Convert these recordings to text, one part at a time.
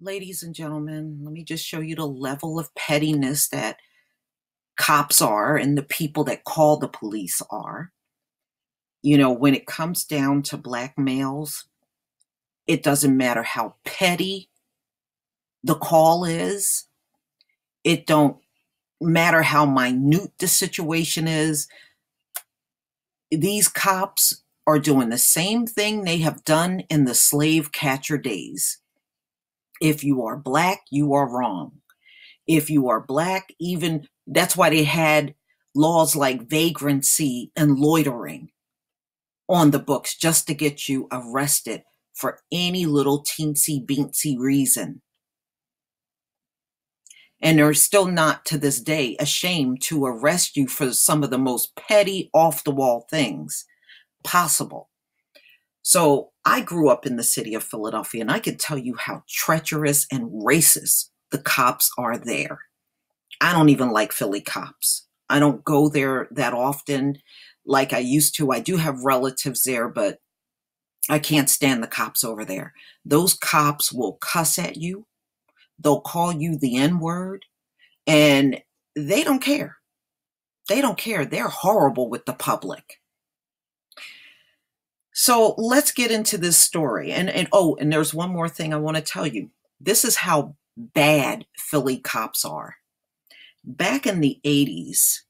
Ladies and gentlemen, let me just show you the level of pettiness that cops are and the people that call the police are. When it comes down to black males, it doesn't matter how petty the call is. It don't matter how minute the situation is. These cops are doing the same thing they have done in the slave catcher days. If you are black, you are wrong. If you are black, even that's why they had laws like vagrancy and loitering on the books just to get you arrested for any little teensy beensy reason. And they're still not to this day ashamed to arrest you for some of the most petty off the wall things possible. So I grew up in the city of Philadelphia, and I can tell you how treacherous and racist the cops are there. I don't even like Philly cops. I don't go there that often like I used to. I do have relatives there, but I can't stand the cops over there. Those cops will cuss at you. They'll call you the N-word, and they don't care. They don't care. They're horrible with the public. So let's get into this story. And there's one more thing I want to tell you. This is how bad Philly cops are. Back in the 80s,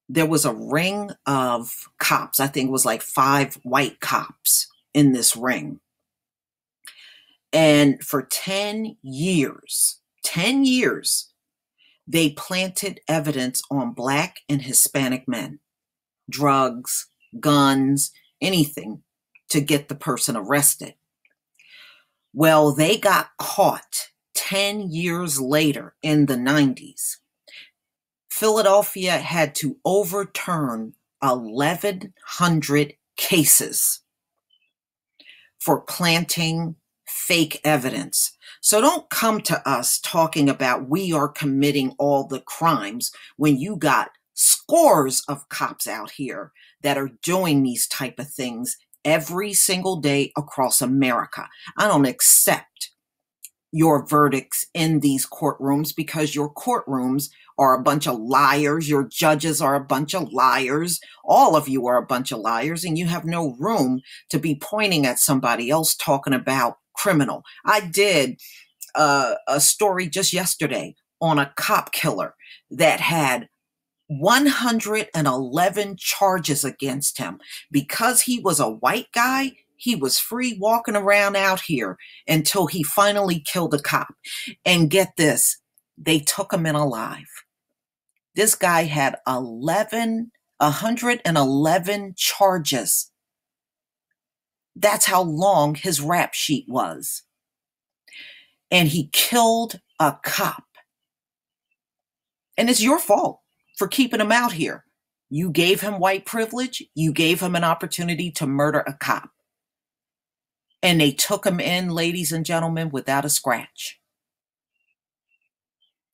there was a ring of cops. I think it was like 5 white cops in this ring. And for 10 years, they planted evidence on black and Hispanic men, drugs, guns, anything to get the person arrested. Well, they got caught 10 years later in the 90s. Philadelphia had to overturn 1,100 cases for planting fake evidence. So don't come to us talking about we are committing all the crimes when you got scores of cops out here that are doing these type of things every single day across America. I don't accept your verdicts in these courtrooms because your courtrooms are a bunch of liars. Your judges are a bunch of liars. All of you are a bunch of liars, and you have no room to be pointing at somebody else talking about criminal. I did a story just yesterday on a cop killer that had 111 charges against him. Because he was a white guy, he was free walking around out here until he finally killed a cop. And get this, they took him in alive. This guy had 111 charges. That's how long his rap sheet was. And he killed a cop. And it's your fault for keeping him out here. You gave him white privilege. You gave him an opportunity to murder a cop. And they took him in, ladies and gentlemen, without a scratch.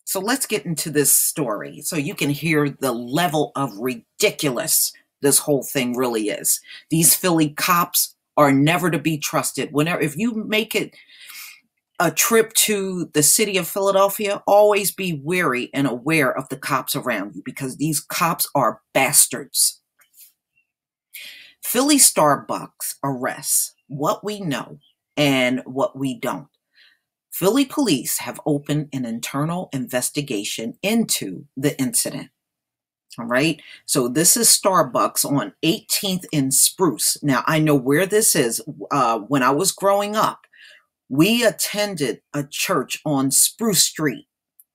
So let's get into this story so you can hear the level of ridiculous this whole thing really is. These Philly cops are never to be trusted. If you make it a trip to the city of Philadelphia, always be wary and aware of the cops around you because these cops are bastards. Philly Starbucks arrests what we know and what we don't. Philly police have opened an internal investigation into the incident. All right. So this is Starbucks on 18th and Spruce. Now, I know where this is. When I was growing up, we attended a church on Spruce Street,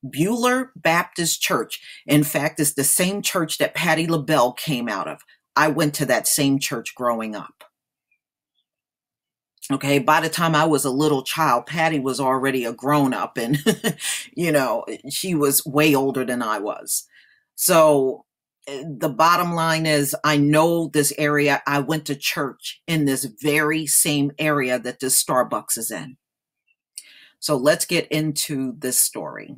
Bueller Baptist Church. In fact, it's the same church that Patti LaBelle came out of. I went to that same church growing up. Okay, by the time I was a little child, Patti was already a grown-up and, she was way older than I was. So the bottom line is I know this area. I went to church in this very same area that this Starbucks is in. So let's get into this story.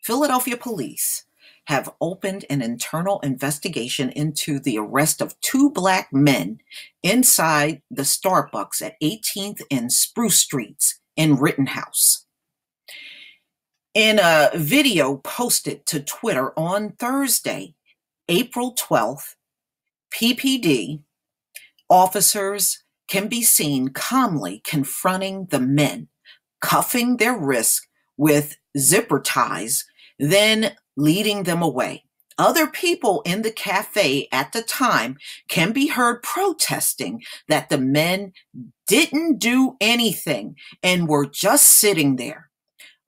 Philadelphia police have opened an internal investigation into the arrest of 2 black men inside the Starbucks at 18th and Spruce Streets in Rittenhouse. In a video posted to Twitter on Thursday, April 12th, PPD officers can be seen calmly confronting the men, cuffing their wrists with zipper ties, then leading them away. Other people in the cafe at the time can be heard protesting that the men didn't do anything and were just sitting there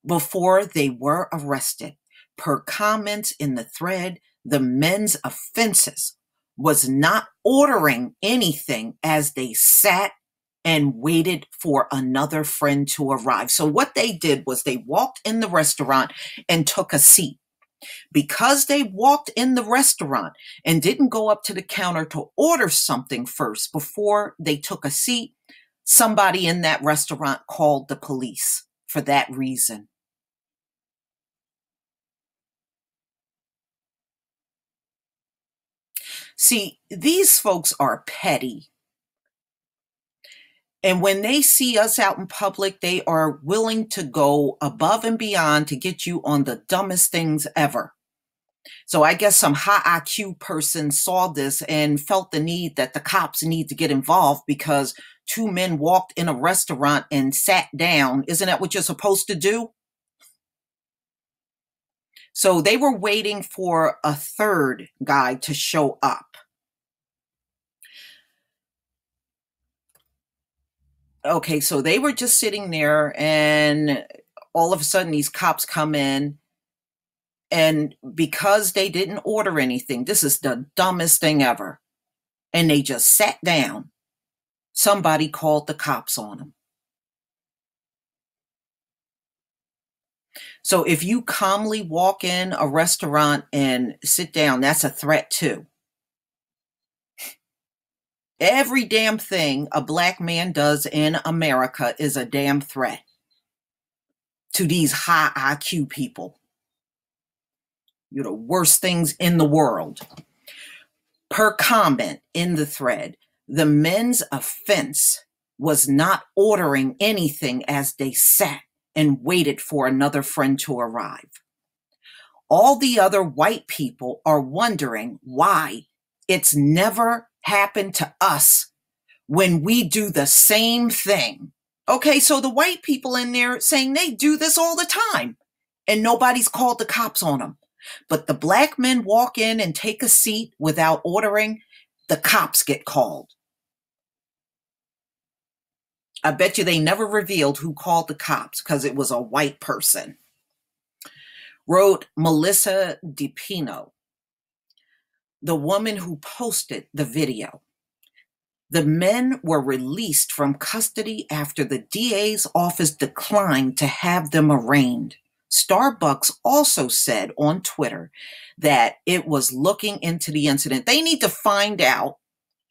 before they were arrested. Per comments in the thread, the men's offenses was not ordering anything as they sat and waited for another friend to arrive. So what they did was they walked in the restaurant and took a seat. Because they walked in the restaurant and didn't go up to the counter to order something first before they took a seat, somebody in that restaurant called the police for that reason. See, these folks are petty. And when they see us out in public, they are willing to go above and beyond to get you on the dumbest things ever. So I guess some high IQ person saw this and felt the need that the cops need to get involved because two men walked in a restaurant and sat down. Isn't that what you're supposed to do? So they were waiting for a third guy to show up. Okay, so they were just sitting there and all of a sudden these cops come in, and because they didn't order anything, this is the dumbest thing ever, and they just sat down, somebody called the cops on them. So if you calmly walk in a restaurant and sit down, that's a threat too. Every damn thing a black man does in America is a damn threat to these high IQ people. You're the worst things in the world. Per comment in the thread, the men's offense was not ordering anything as they sat and waited for another friend to arrive. All the other white people are wondering why it's never happened to us when we do the same thing. Okay, so the white people in there saying they do this all the time and nobody's called the cops on them. But the black men walk in and take a seat without ordering, the cops get called. I bet you they never revealed who called the cops because it was a white person. Wrote Melissa DiPino, the woman who posted the video. The men were released from custody after the DA's office declined to have them arraigned. Starbucks also said on Twitter that it was looking into the incident. They need to find out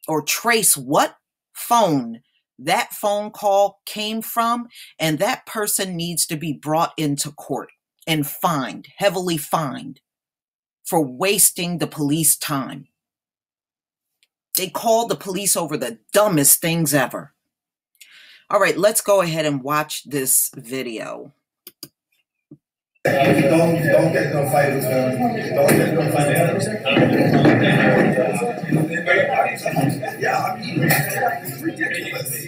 or trace what phone that phone call came from, and that person needs to be brought into court and fined, heavily fined, for wasting the police time. They called the police over the dumbest things ever. All right, let's go ahead and watch this video. Don't get no fight with them. Don't get no fight with them. Yeah, I mean, it's ridiculous.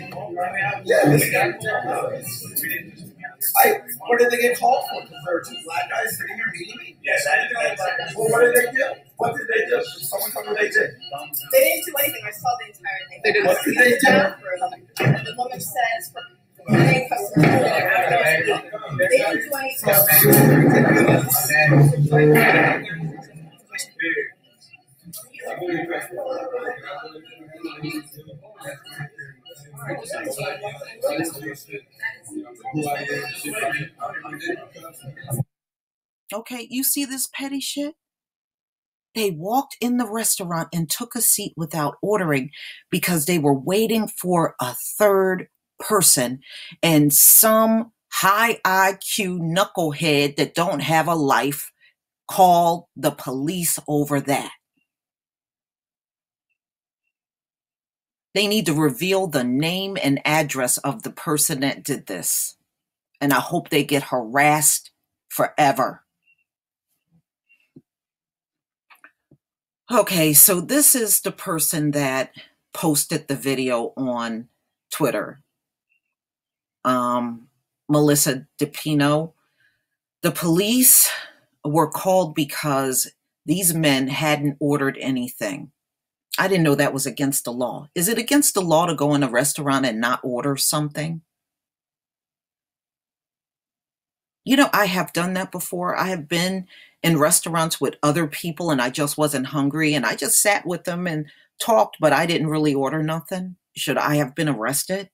Yeah, what did they get called for? Because there were two black guys sitting here meeting me? Yes, I didn't know black guys. Well, what did they do? What did they do? Someone tell me what they did. They didn't do anything. I saw the entire thing. They did. What did they do? The woman says, hey, customer, they didn't do Okay, you see this petty shit? They walked in the restaurant and took a seat without ordering because they were waiting for a third person, and some high IQ knucklehead that don't have a life called the police over that. They need to reveal the name and address of the person that did this. And I hope they get harassed forever. Okay, so this is the person that posted the video on Twitter. Melissa DePino. The police were called because these men hadn't ordered anything. I didn't know that was against the law. Is it against the law to go in a restaurant and not order something? You know, I have done that before. I have been in restaurants with other people and I just wasn't hungry and I just sat with them and talked, but I didn't really order nothing. Should I have been arrested?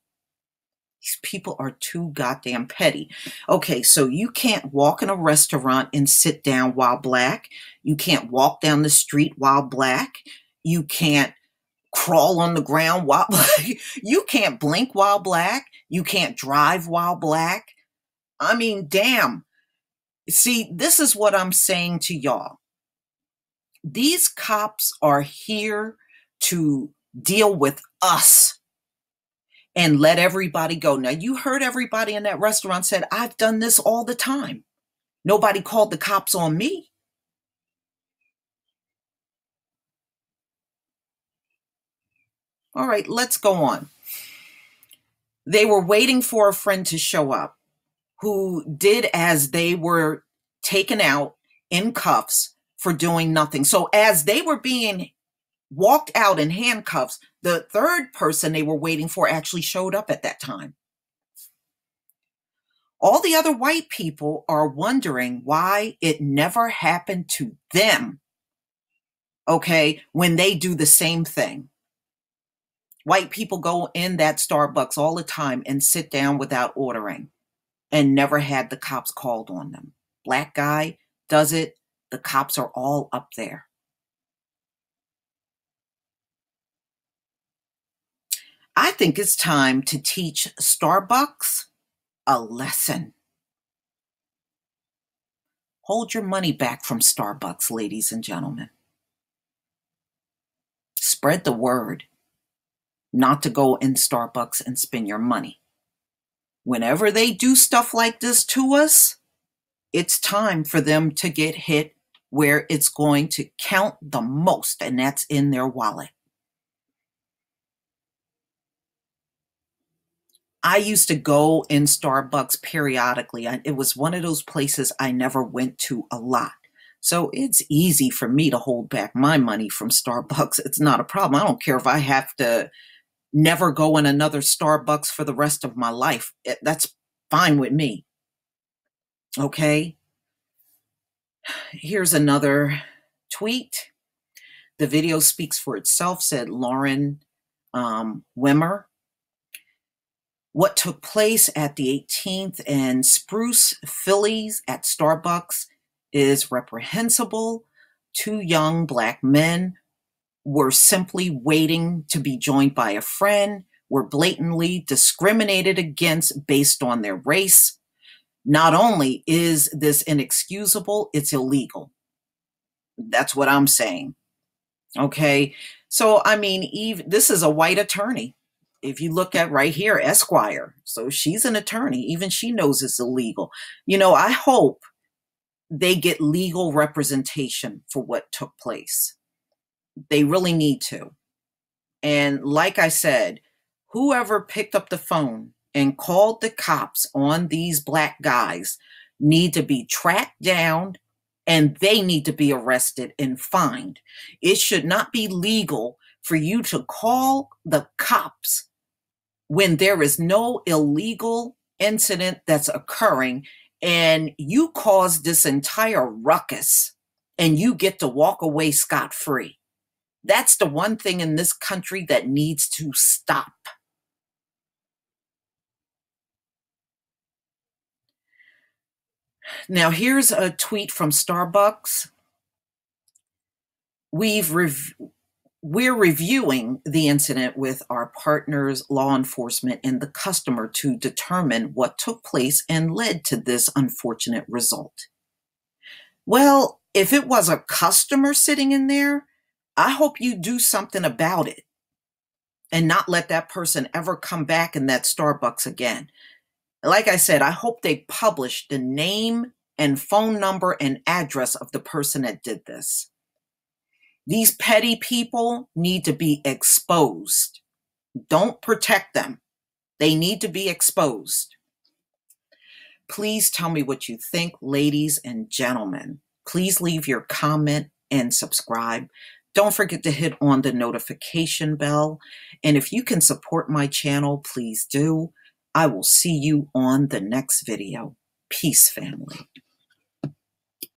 These people are too goddamn petty. Okay, so you can't walk in a restaurant and sit down while black. You can't walk down the street while black. You can't crawl on the ground while black. You can't blink while black. You can't drive while black. I mean, damn. See, this is what I'm saying to y'all. These cops are here to deal with us and let everybody go. Now, you heard everybody in that restaurant said, I've done this all the time. Nobody called the cops on me. All right, let's go on. They were waiting for a friend to show up who did as they were taken out in cuffs for doing nothing. So as they were being walked out in handcuffs, the third person they were waiting for actually showed up at that time. All the other white people are wondering why it never happened to them, okay, when they do the same thing. White people go in that Starbucks all the time and sit down without ordering and never had the cops called on them. Black guy does it, the cops are all up there. I think it's time to teach Starbucks a lesson. Hold your money back from Starbucks, ladies and gentlemen. Spread the word not to go in Starbucks and spend your money. Whenever they do stuff like this to us, it's time for them to get hit where it's going to count the most, and that's in their wallet. I used to go in Starbucks periodically. It was one of those places I never went to a lot. So it's easy for me to hold back my money from Starbucks. It's not a problem. I don't care if I have to never go in another Starbucks for the rest of my life. That's fine with me. Okay. Here's another tweet. The video speaks for itself, said Lauren Wimmer. What took place at the 18th and Spruce Phillies at Starbucks is reprehensible. Two young black men were simply waiting to be joined by a friend, were blatantly discriminated against based on their race. Not only is this inexcusable, it's illegal. That's what I'm saying. Okay. So, I mean, this is a white attorney. If you look at right here, Esquire. So she's an attorney. Even she knows it's illegal. You know, I hope they get legal representation for what took place. They really need to. And like I said, whoever picked up the phone and called the cops on these black guys need to be tracked down and they need to be arrested and fined. It should not be legal for you to call the cops when there is no illegal incident that's occurring and you caused this entire ruckus and you get to walk away scot-free. That's the one thing in this country that needs to stop. Now, here's a tweet from Starbucks. We're reviewing the incident with our partners, law enforcement, and the customer to determine what took place and led to this unfortunate result. Well, if it was a customer sitting in there, I hope you do something about it and not let that person ever come back in that Starbucks again. Like I said, I hope they publish the name and phone number and address of the person that did this. These petty people need to be exposed. Don't protect them. They need to be exposed. Please tell me what you think, ladies and gentlemen. Please leave your comment and subscribe. Don't forget to hit on the notification bell. And if you can support my channel, please do. I will see you on the next video. Peace, family.